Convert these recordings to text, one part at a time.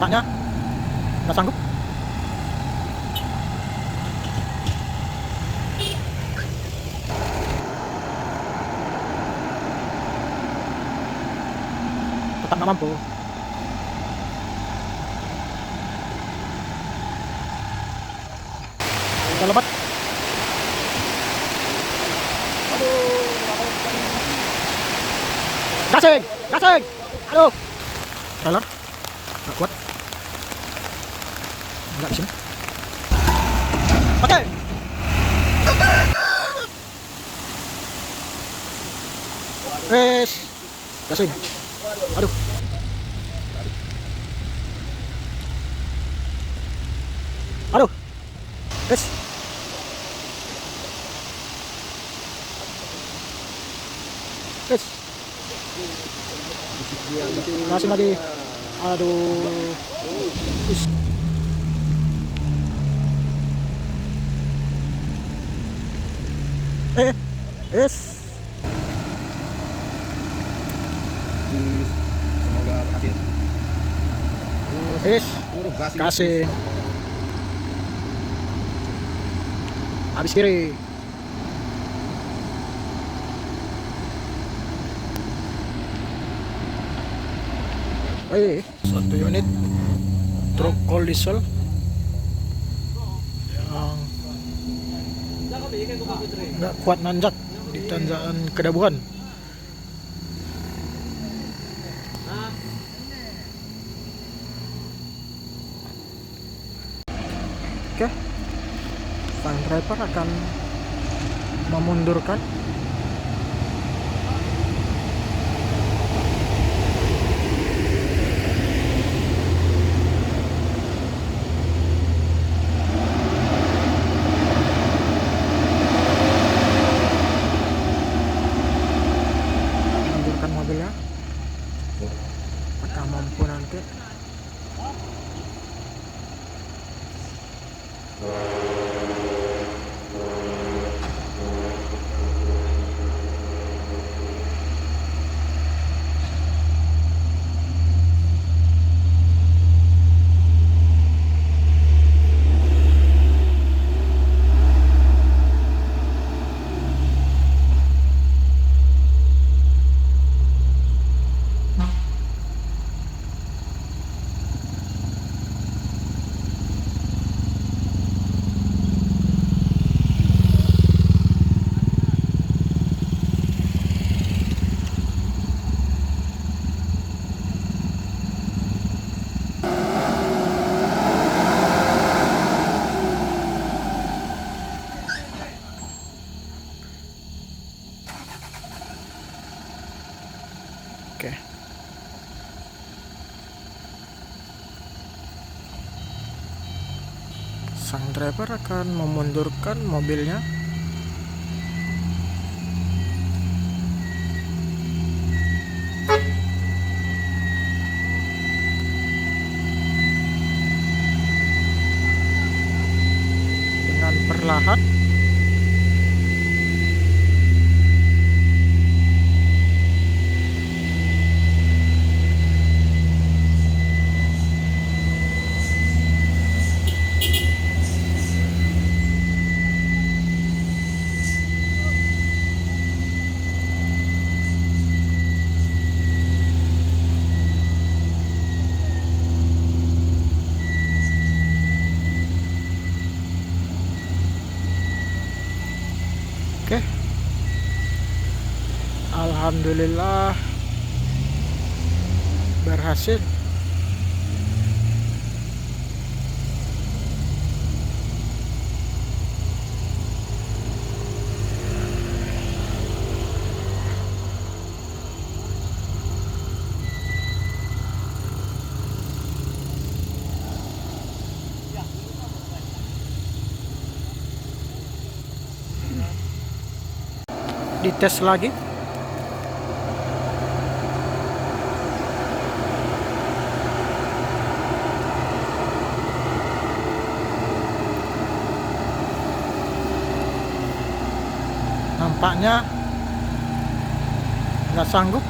nampaknya nggak sanggup. Tetap nggak mampu. Udah lebat. Aduh, gasing, gasing. Aduh, trailer nggak kuat. Nggak di sini. Oke. Wes, gasing. Aduh. Aduh. Wes. Wes. Kasih lagi. Aduh. Wes. Wes. Semoga berhasil. Wes. Kasih. Habis kiri. Satu unit truk coal diesel yang nggak kuat nanjak di tanjakan Kedabuhan. Oke, sang driver akan memundurkan mobilnya. Apakah mampu nanti? Oke. Sang driver akan memundurkan mobilnya. Dengan perlahan. Oke. Alhamdulillah berhasil. Dites lagi. Nampaknya nggak sanggup.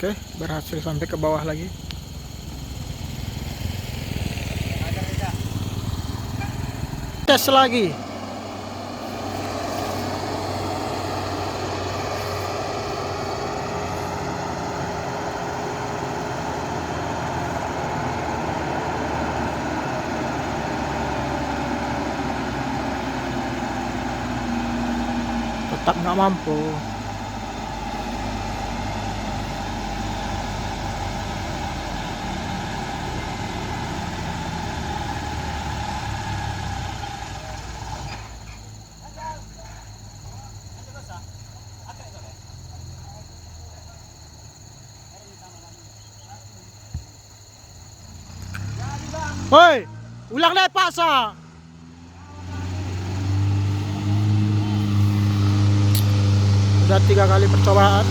Oke, berhasil sampai ke bawah lagi. Tes lagi. Tetap nggak mampu. Woi, ulang deh paksa. Udah 3 kali percobaan.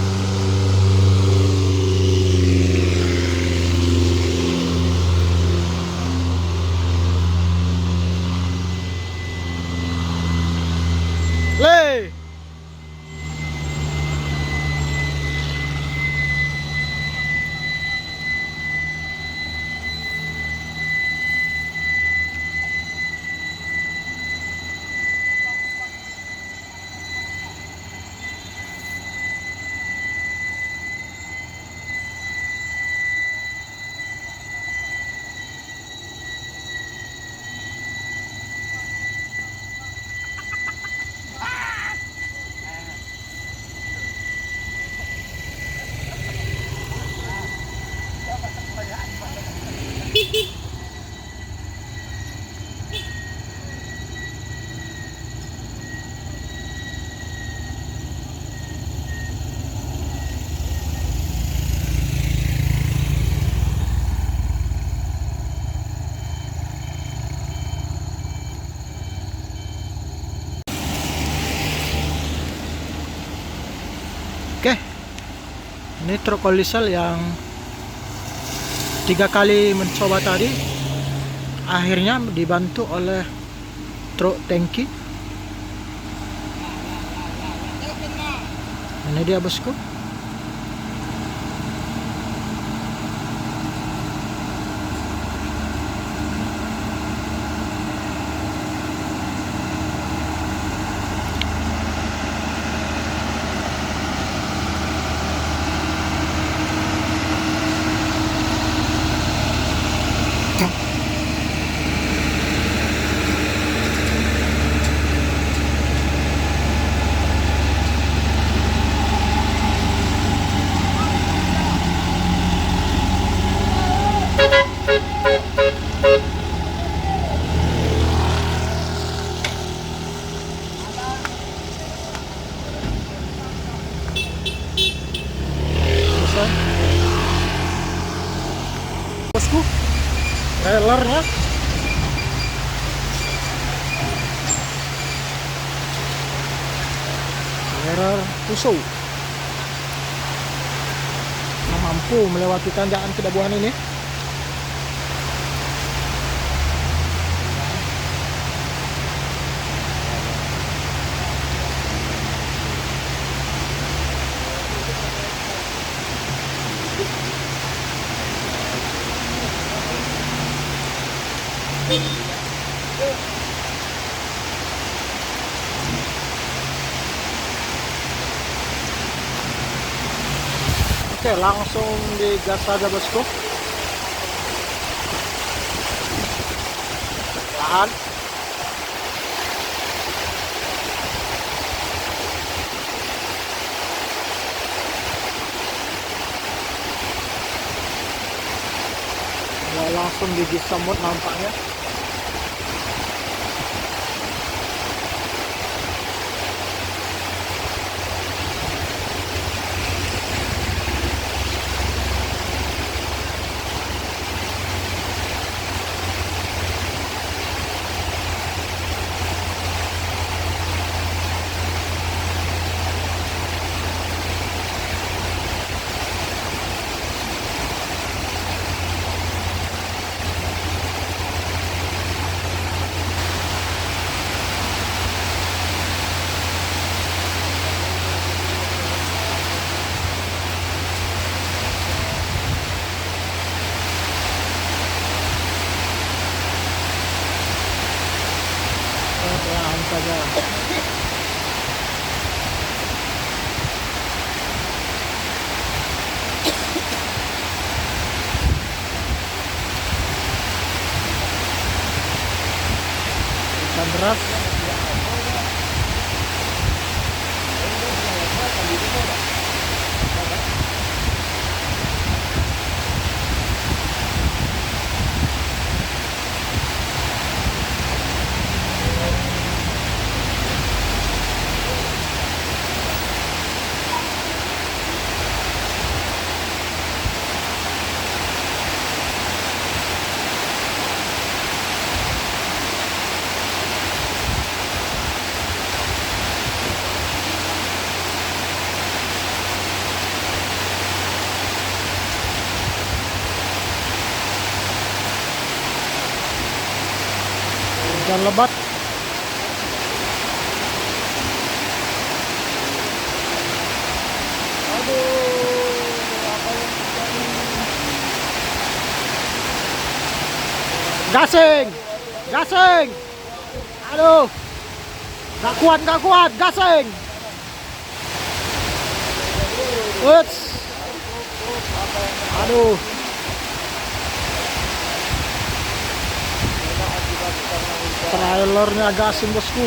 Le. Oke, ini truk diesel yang 3 kali mencoba tadi akhirnya dibantu oleh truk tangki. Ini dia bosku. Bosku, trailernya trailer Fuso mampu melewati tanjakan Kedabuhan ini. Oke, langsung digas saja bosku. Tahan. Langsung gigi semut nampaknya. keras. Hujan lebat. Gasing, gasing. Aduh, gak kuat, gasing. Uts. Aduh. Trailernya agak asing bosku.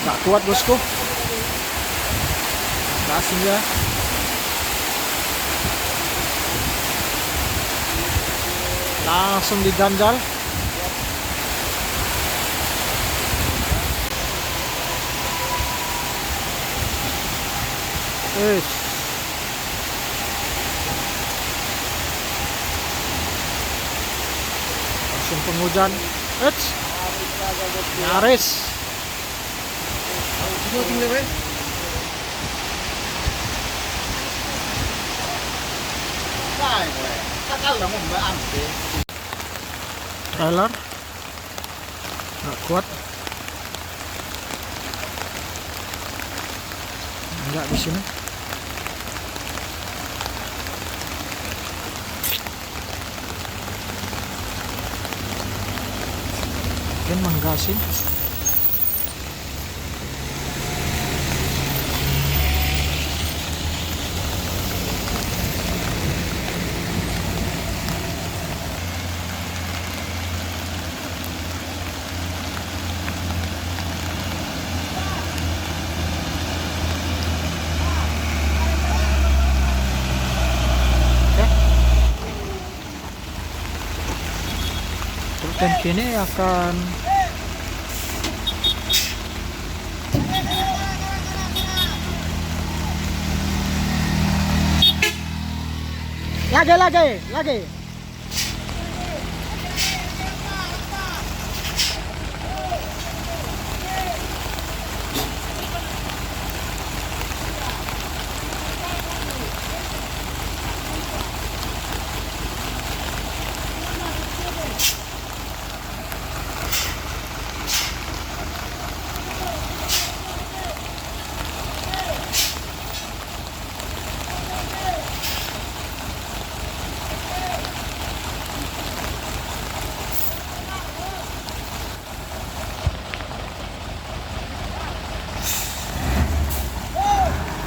Gak kuat bosku. Gasingnya. Langsung diganjal. Langsung penghujan. Nyaris. Trailer nggak kuat, nggak di sini. Mungkin menggasin. Dan kini akan lagi.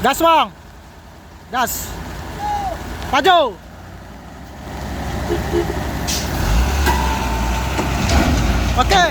Gas bang, gas, maju. Oke.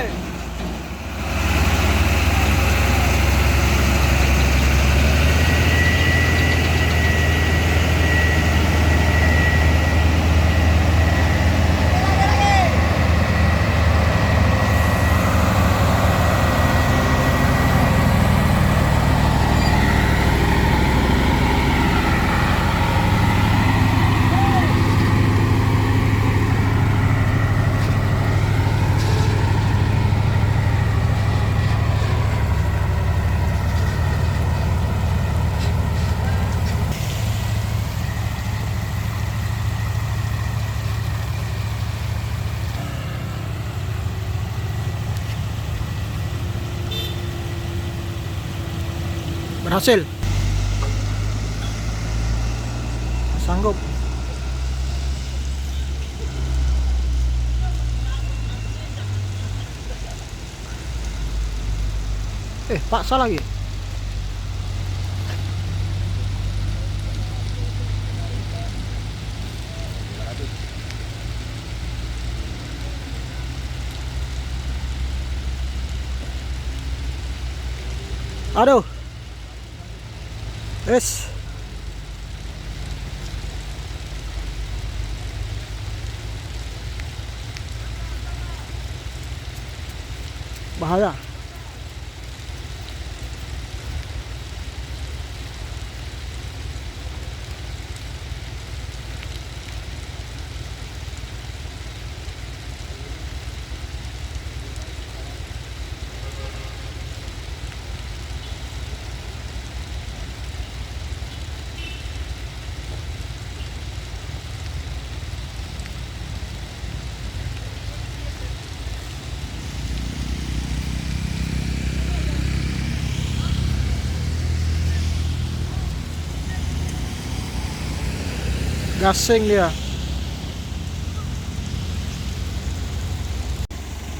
Berhasil. Sanggup. Paksa lagi. Aduh. Yes. Bahaya. Gasing dia.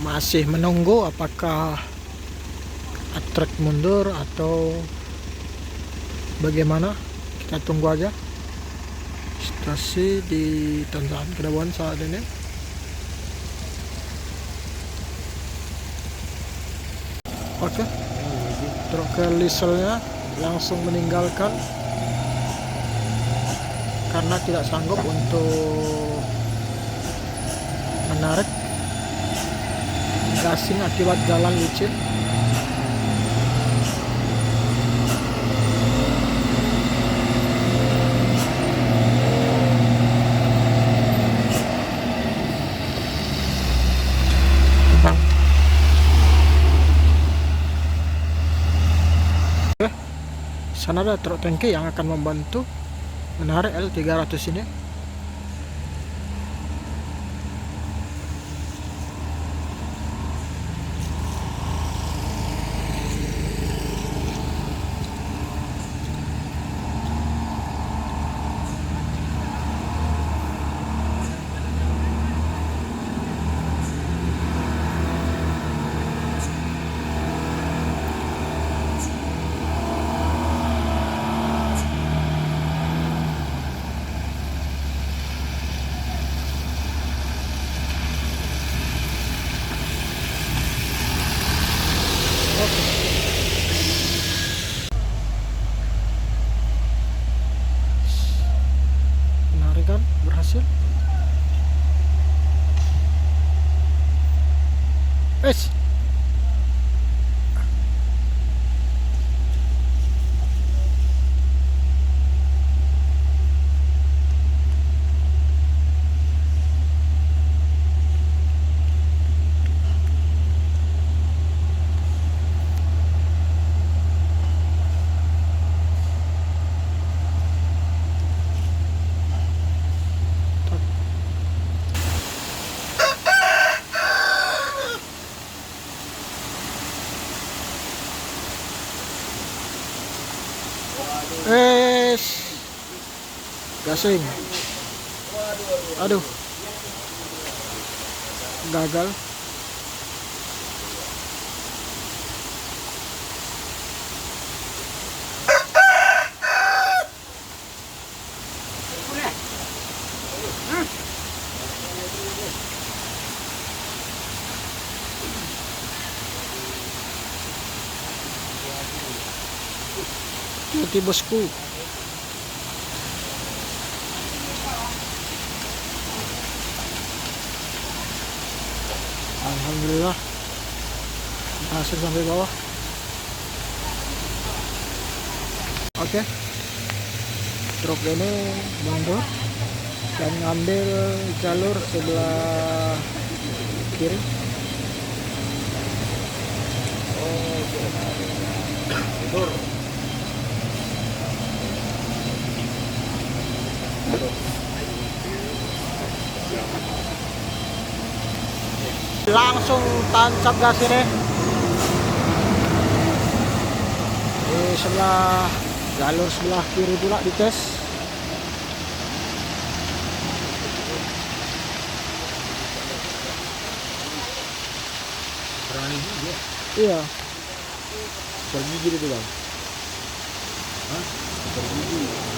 Masih menunggu apakah truk mundur atau bagaimana. Kita tunggu aja. Stasi di Tanjakan Kedabuan saat ini. Oke. Truk liselnya langsung meninggalkan karena tidak sanggup untuk menarik gasing akibat jalan licin. Sana ada truk tangki yang akan membantu menarik L300 ini. Penarikan berhasil. Gasing. Aduh. Gagal. Hati bosku. Alhamdulillah berhasil sampai bawah. Oke, truk ini mundur dan ngambil jalur sebelah kiri. Mundur. Langsung tancap gas ini di sebelah jalur sebelah kiri pula dites. Berani juga. Iya. Dokter gigi itu bang. Hah? Dokter gigi.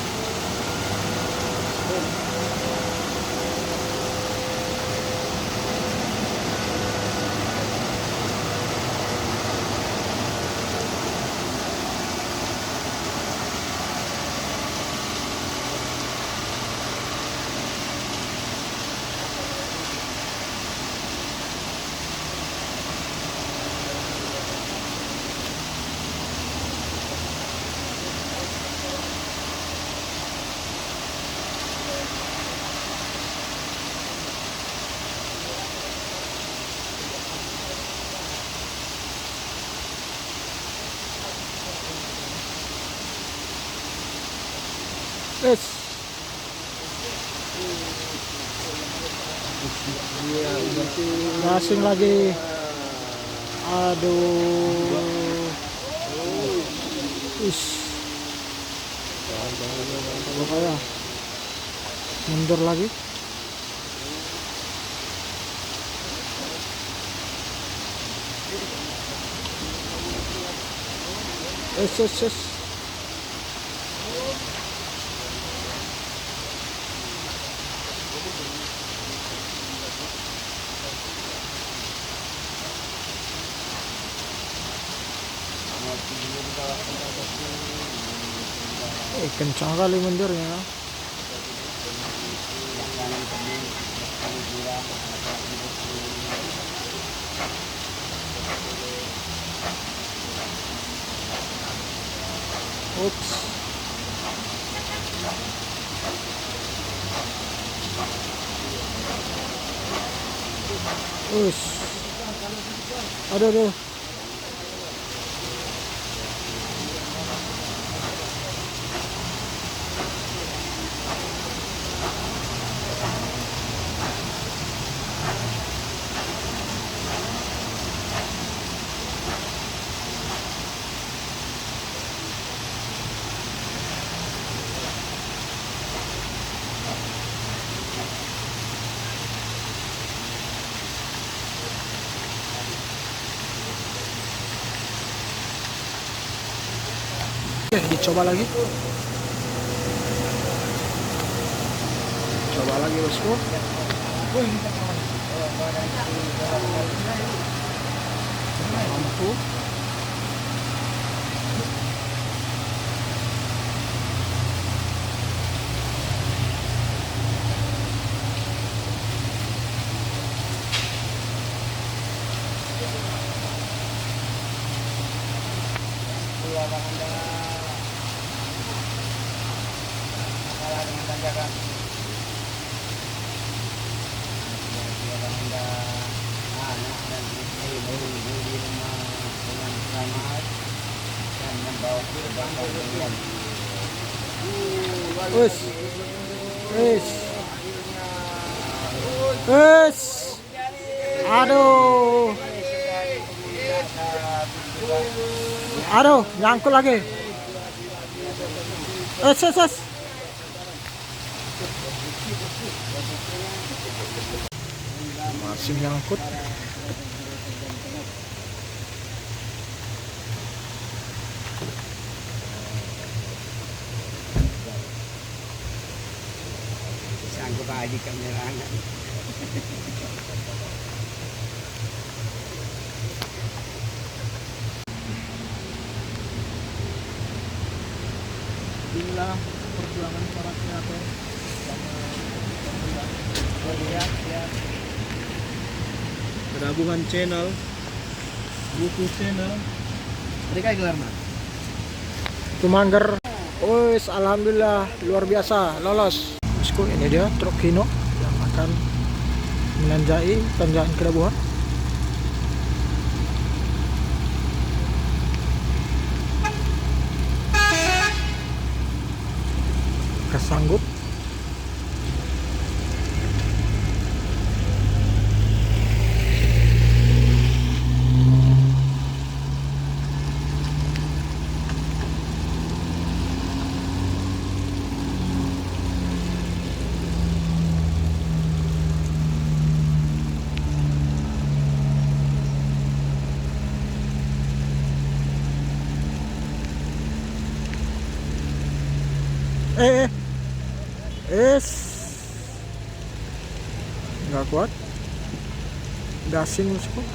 Wes, Iya, gasing lagi. Aduh. Is. Pokoknya mundur lagi. Es. Kencang kali mundurnya. Ups. Us. Aduh. Oke, dicoba lagi. Coba lagi bosku. Lampu. Wes. Aduh, nyangkut lagi. Es. Masih nyangkut. Sanggup aja kamerangan. Inilah perjuangan para kreator gabungan channel, buku channel. Mereka gelar mana? Tumangger. Wes, alhamdulillah luar biasa lolos. Bosku, ini dia truk Hino yang akan menanjai tanjakan Kedabuhan. Kesanggup. Es nggak kuat, gasing bosku.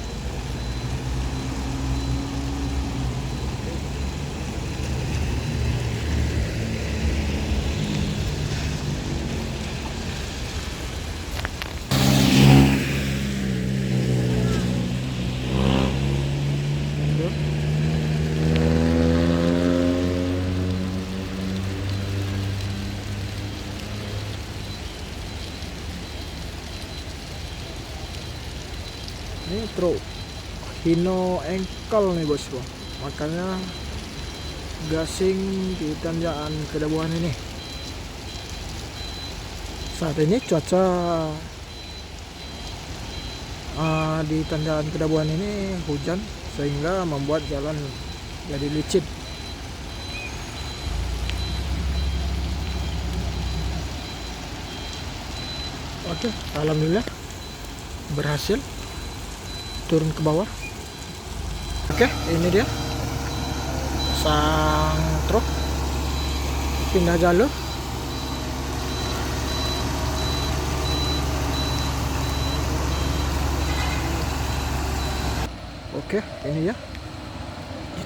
Ini truk Hino engkel nih bosku, makanya gasing di tanjakan Kedabuan ini. Saat ini cuaca di tanjakan Kedabuan ini hujan, sehingga membuat jalan jadi licin. Oke, alhamdulillah berhasil turun ke bawah. Oke, ini dia sang truk pindah jalur. Oke, ini ya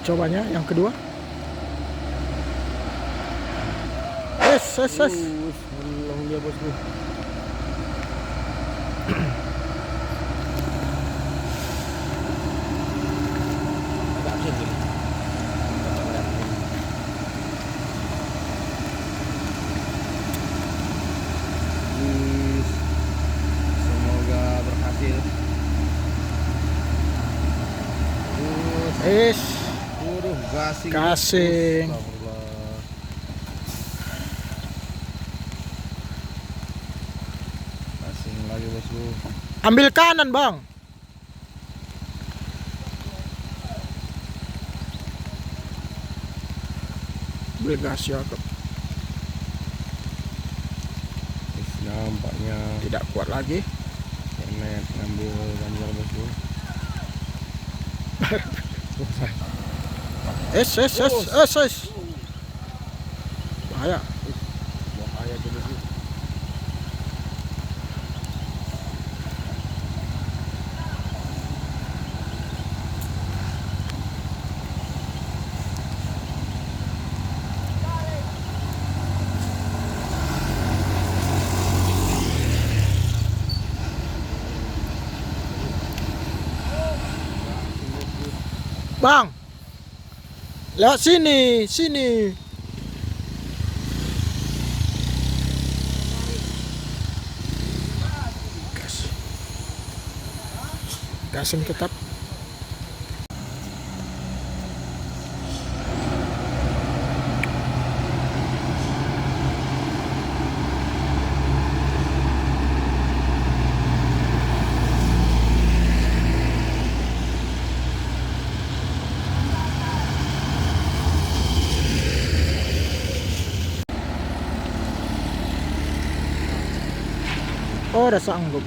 cobanya yang kedua. Yes. Belum dia bosku. Semoga berhasil. Waduh, gasing. Gasing. Astagfirullah. Gasing lagi bosku. Ambil kanan, Bang. Ambil gas ya, Kak. Nampaknya Tidak kuat lagi. Kemet ngambil gambar bosku. Es. Bahaya. Bahaya tuh bosku. Bang. Lewat sini. Gas. Gasing tetap. Oh, udah sanggup.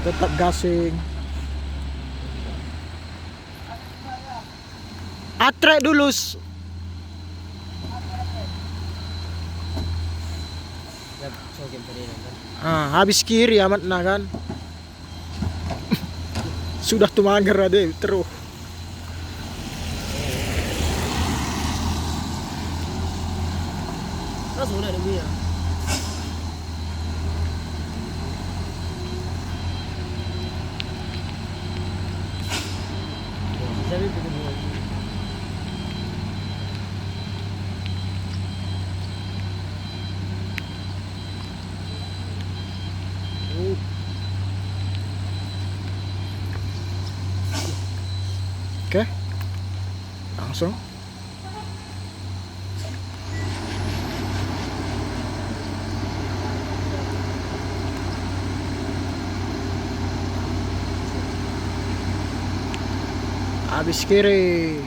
Tetap gasing. Atrek dulu. Habis kiri amat nah kan. Sudah tumanger deh terus. Sudah ada ya. Jadi begini. Oke. Langsung. Habis kiri.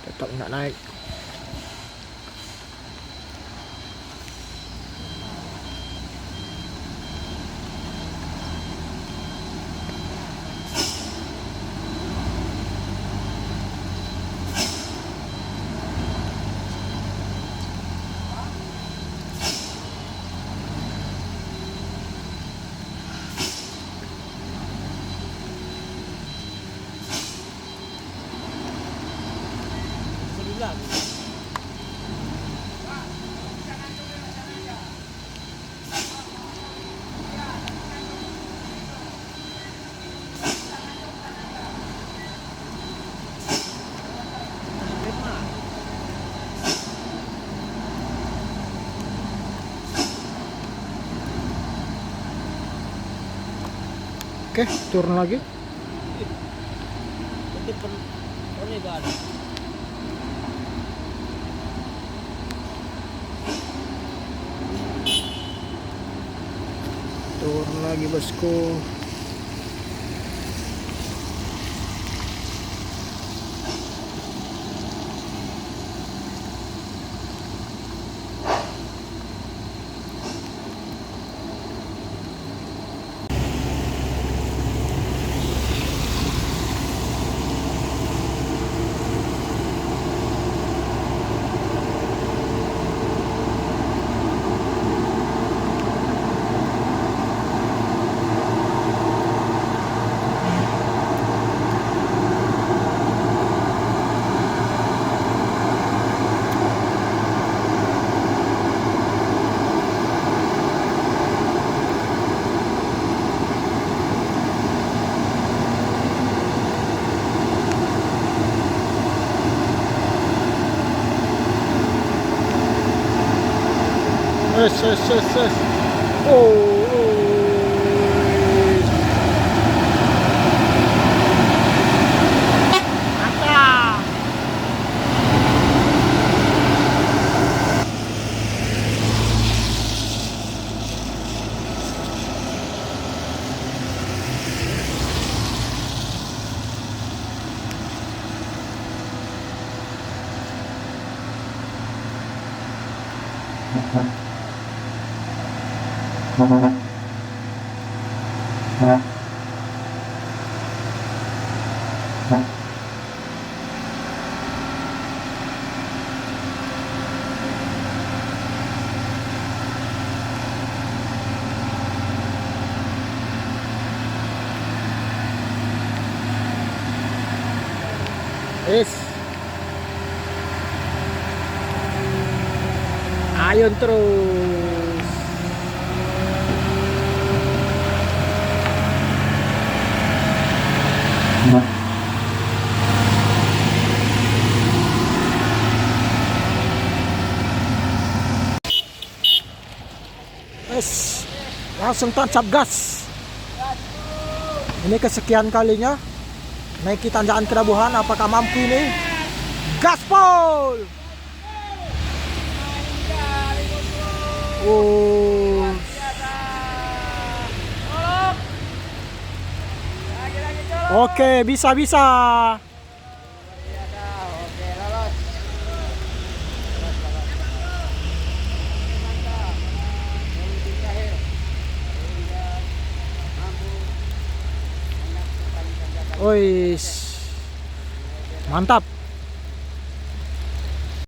Tetap nggak naik. Oke, turun lagi. Itu perni ba ada. Turun lagi bosku. Yes. Oh. Mantap. Yes. Ayun terus. Yes. Langsung tancap gas. Ini kesekian kalinya naiki tanjakan Kerabuhan. Apakah mampu ini? Gaspol. Oh. Oke, bisa. Wis. Mantap.